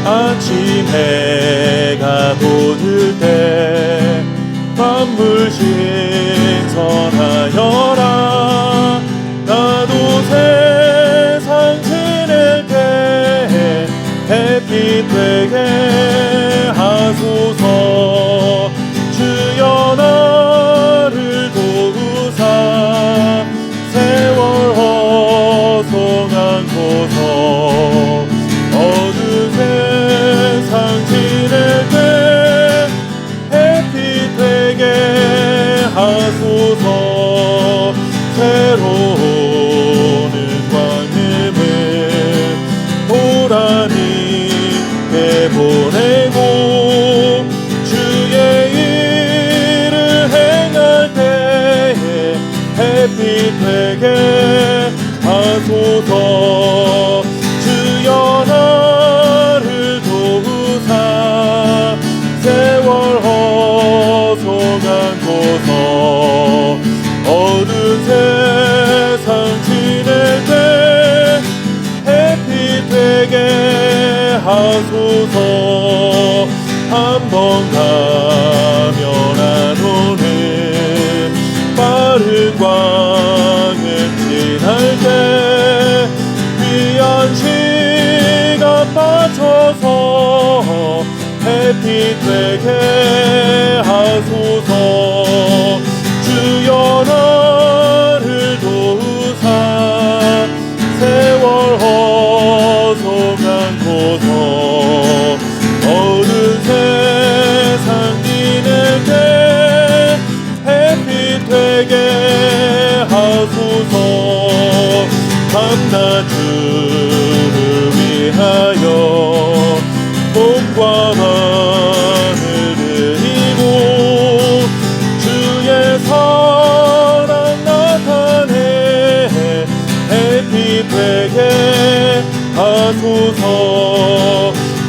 아침 해가 돋을 때 만물 신선하여라. 나도 세상 지낼 때 햇빛 되게 하소서. 주여 나를 도우사 세월 허송한고서. 어두운 세상 지낼 때 햇빛 되게 하소서. 새로운 광림을 보라님께 보내고 주의 일을 행할 때에 햇빛 되게 하소서. 주여 나를 도우사 세월 허송한고서. 어두운 세상 지낼 때 햇빛 되게 하소서. 한번 가면 안 오는 빠른 광을 지날 때 귀한 시간 맞춰서 햇빛 되게 하소서. 주여 나를 도우사 세월 허송한고서. 어두운 세상 지낼 때 햇빛 되게 하소서. 밤낮주를 위하여 봄과 마음을 드리고 주의 사랑 나타내 햇빛 되게 하소서.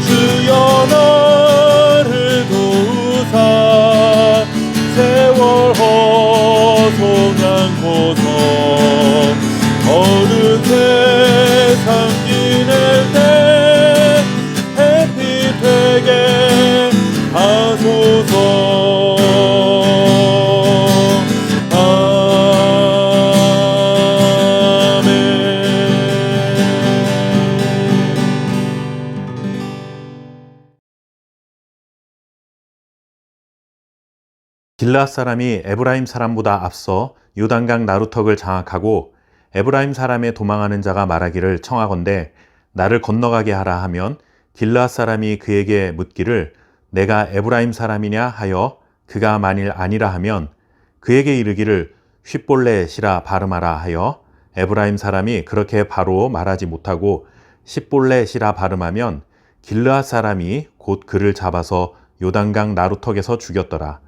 주여 나를 도우사 세월 허송한고서. 어두운 세상 지낼 때 햇빛 되게 하소서. 아멘. 길르앗 사람이 에브라임 사람보다 앞서 요단강 나루턱을 장악하고 에브라임 사람에 도망하는 자가 말하기를 청하건대 나를 건너가게 하라 하면 길르앗 사람이 그에게 묻기를 내가 에브라임 사람이냐 하여 그가 만일 아니라 하면 그에게 이르기를 쉿볼렛이라 발음하라 하여 에브라임 사람이 그렇게 바로 말하지 못하고 쉿볼렛이라 발음하면 길르앗 사람이 곧 그를 잡아서 요단강 나루턱에서 죽였더라.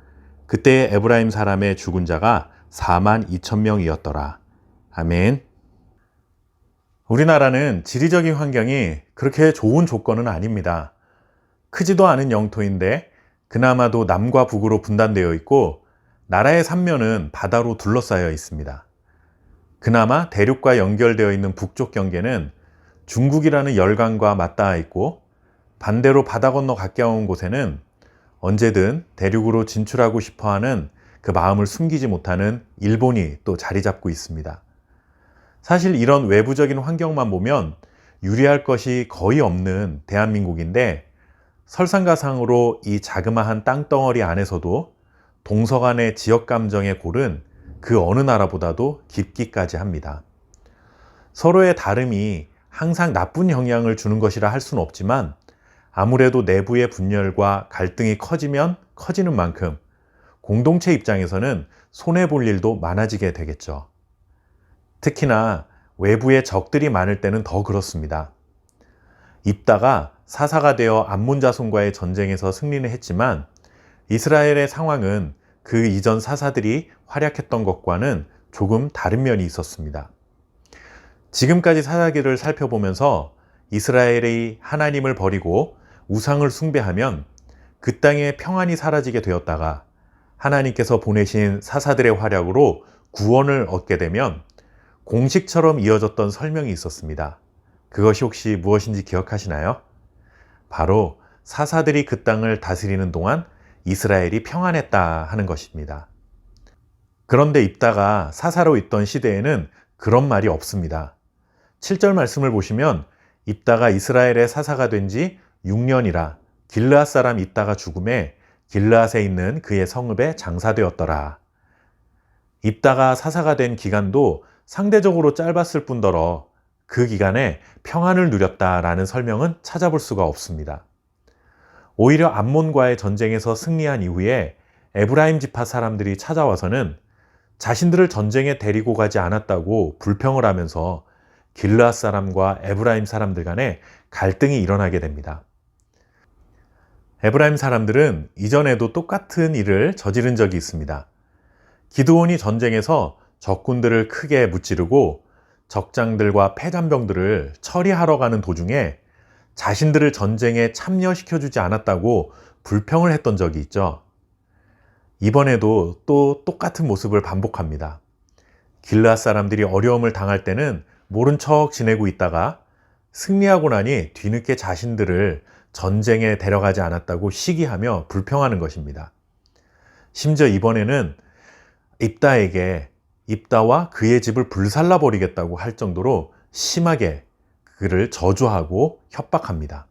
그때 에브라임 사람의 죽은 자가 42,000명이었더라. 아멘. 우리나라는 지리적인 환경이 그렇게 좋은 조건은 아닙니다. 크지도 않은 영토인데 그나마도 남과 북으로 분단되어 있고 나라의 삼면은 바다로 둘러싸여 있습니다. 그나마 대륙과 연결되어 있는 북쪽 경계는 중국이라는 열강과 맞닿아 있고 반대로 바다 건너 가까운 곳에는 언제든 대륙으로 진출하고 싶어하는 그 마음을 숨기지 못하는 일본이 또 자리 잡고 있습니다. 사실 이런 외부적인 환경만 보면 유리할 것이 거의 없는 대한민국인데 설상가상으로 이 자그마한 땅덩어리 안에서도 동서간의 지역감정의 골은 그 어느 나라보다도 깊기까지 합니다. 서로의 다름이 항상 나쁜 영향을 주는 것이라 할 수는 없지만 아무래도 내부의 분열과 갈등이 커지면 커지는 만큼 공동체 입장에서는 손해볼 일도 많아지게 되겠죠. 특히나 외부의 적들이 많을 때는 더 그렇습니다. 입다가 사사가 되어 암몬 자손과의 전쟁에서 승리는 했지만 이스라엘의 상황은 그 이전 사사들이 활약했던 것과는 조금 다른 면이 있었습니다. 지금까지 사사기를 살펴보면서 이스라엘이 하나님을 버리고 우상을 숭배하면 그 땅에 평안이 사라지게 되었다가 하나님께서 보내신 사사들의 활약으로 구원을 얻게 되면 공식처럼 이어졌던 설명이 있었습니다. 그것이 혹시 무엇인지 기억하시나요? 바로 사사들이 그 땅을 다스리는 동안 이스라엘이 평안했다 하는 것입니다. 그런데 입다가 사사로 있던 시대에는 그런 말이 없습니다. 7절 말씀을 보시면 입다가 이스라엘의 사사가 된 지 6년이라 길르앗 사람 입다가 죽음에 길르앗에 있는 그의 성읍에 장사되었더라. 입다가 사사가 된 기간도 상대적으로 짧았을 뿐더러 그 기간에 평안을 누렸다라는 설명은 찾아볼 수가 없습니다. 오히려 암몬과의 전쟁에서 승리한 이후에 에브라임 지파 사람들이 찾아와서는 자신들을 전쟁에 데리고 가지 않았다고 불평을 하면서 길르앗 사람과 에브라임 사람들 간에 갈등이 일어나게 됩니다. 에브라임 사람들은 이전에도 똑같은 일을 저지른 적이 있습니다. 기드온이 전쟁에서 적군들을 크게 무찌르고 적장들과 패잔병들을 처리하러 가는 도중에 자신들을 전쟁에 참여시켜주지 않았다고 불평을 했던 적이 있죠. 이번에도 또 똑같은 모습을 반복합니다. 길르앗 사람들이 어려움을 당할 때는 모른 척 지내고 있다가 승리하고 나니 뒤늦게 자신들을 전쟁에 데려가지 않았다고 시기하며 불평하는 것입니다. 심지어 이번에는 입다에게 입다와 그의 집을 불살라 버리겠다고 할 정도로 심하게 그를 저주하고 협박합니다.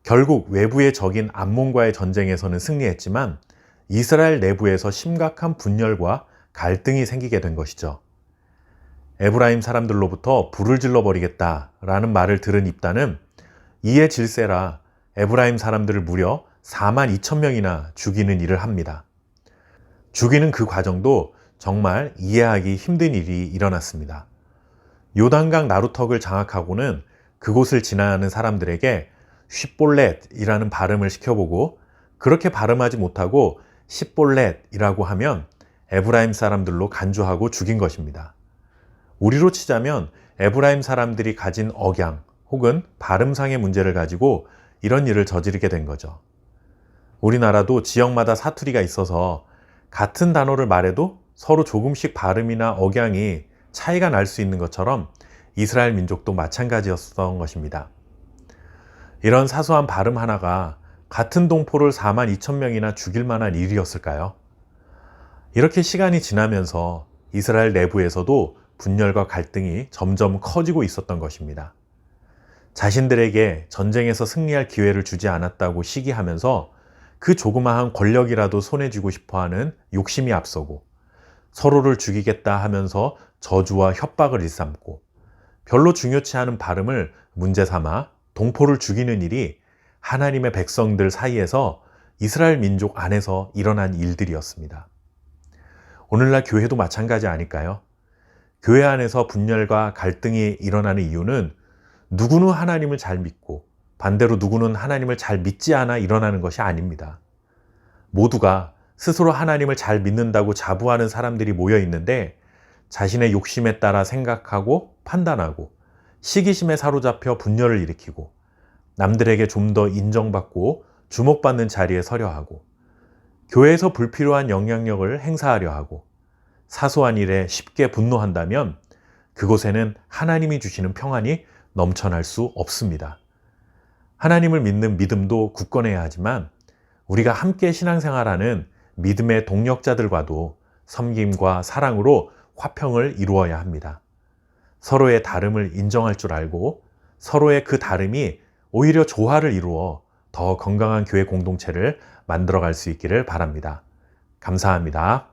결국 외부의 적인 암몬과의 전쟁에서는 승리했지만 이스라엘 내부에서 심각한 분열과 갈등이 생기게 된 것이죠. 에브라임 사람들로부터 불을 질러 버리겠다라는 말을 들은 입다는 이에 질세라 에브라임 사람들을 무려 42,000명이나 죽이는 일을 합니다. 죽이는 그 과정도 정말 이해하기 힘든 일이 일어났습니다. 요단강 나루턱을 장악하고는 그곳을 지나는 사람들에게 쉿볼렛이라는 발음을 시켜보고 그렇게 발음하지 못하고 십볼렛이라고 하면 에브라임 사람들로 간주하고 죽인 것입니다. 우리로 치자면 에브라임 사람들이 가진 억양 혹은 발음상의 문제를 가지고 이런 일을 저지르게 된 거죠. 우리나라도 지역마다 사투리가 있어서 같은 단어를 말해도 서로 조금씩 발음이나 억양이 차이가 날 수 있는 것처럼 이스라엘 민족도 마찬가지였던 것입니다. 이런 사소한 발음 하나가 같은 동포를 42,000명이나 죽일 만한 일이었을까요? 이렇게 시간이 지나면서 이스라엘 내부에서도 분열과 갈등이 점점 커지고 있었던 것입니다. 자신들에게 전쟁에서 승리할 기회를 주지 않았다고 시기하면서 그 조그마한 권력이라도 손에 쥐고 싶어하는 욕심이 앞서고 서로를 죽이겠다 하면서 저주와 협박을 일삼고 별로 중요치 않은 발음을 문제 삼아 동포를 죽이는 일이 하나님의 백성들 사이에서 이스라엘 민족 안에서 일어난 일들이었습니다. 오늘날 교회도 마찬가지 아닐까요? 교회 안에서 분열과 갈등이 일어나는 이유는 누구는 하나님을 잘 믿고 반대로 누구는 하나님을 잘 믿지 않아 일어나는 것이 아닙니다. 모두가 스스로 하나님을 잘 믿는다고 자부하는 사람들이 모여 있는데 자신의 욕심에 따라 생각하고 판단하고 시기심에 사로잡혀 분열을 일으키고 남들에게 좀 더 인정받고 주목받는 자리에 서려 하고 교회에서 불필요한 영향력을 행사하려 하고 사소한 일에 쉽게 분노한다면 그곳에는 하나님이 주시는 평안이 넘쳐날 수 없습니다. 하나님을 믿는 믿음도 굳건해야 하지만 우리가 함께 신앙생활하는 믿음의 동력자들과도 섬김과 사랑으로 화평을 이루어야 합니다. 서로의 다름을 인정할 줄 알고 서로의 그 다름이 오히려 조화를 이루어 더 건강한 교회 공동체를 만들어갈 수 있기를 바랍니다. 감사합니다.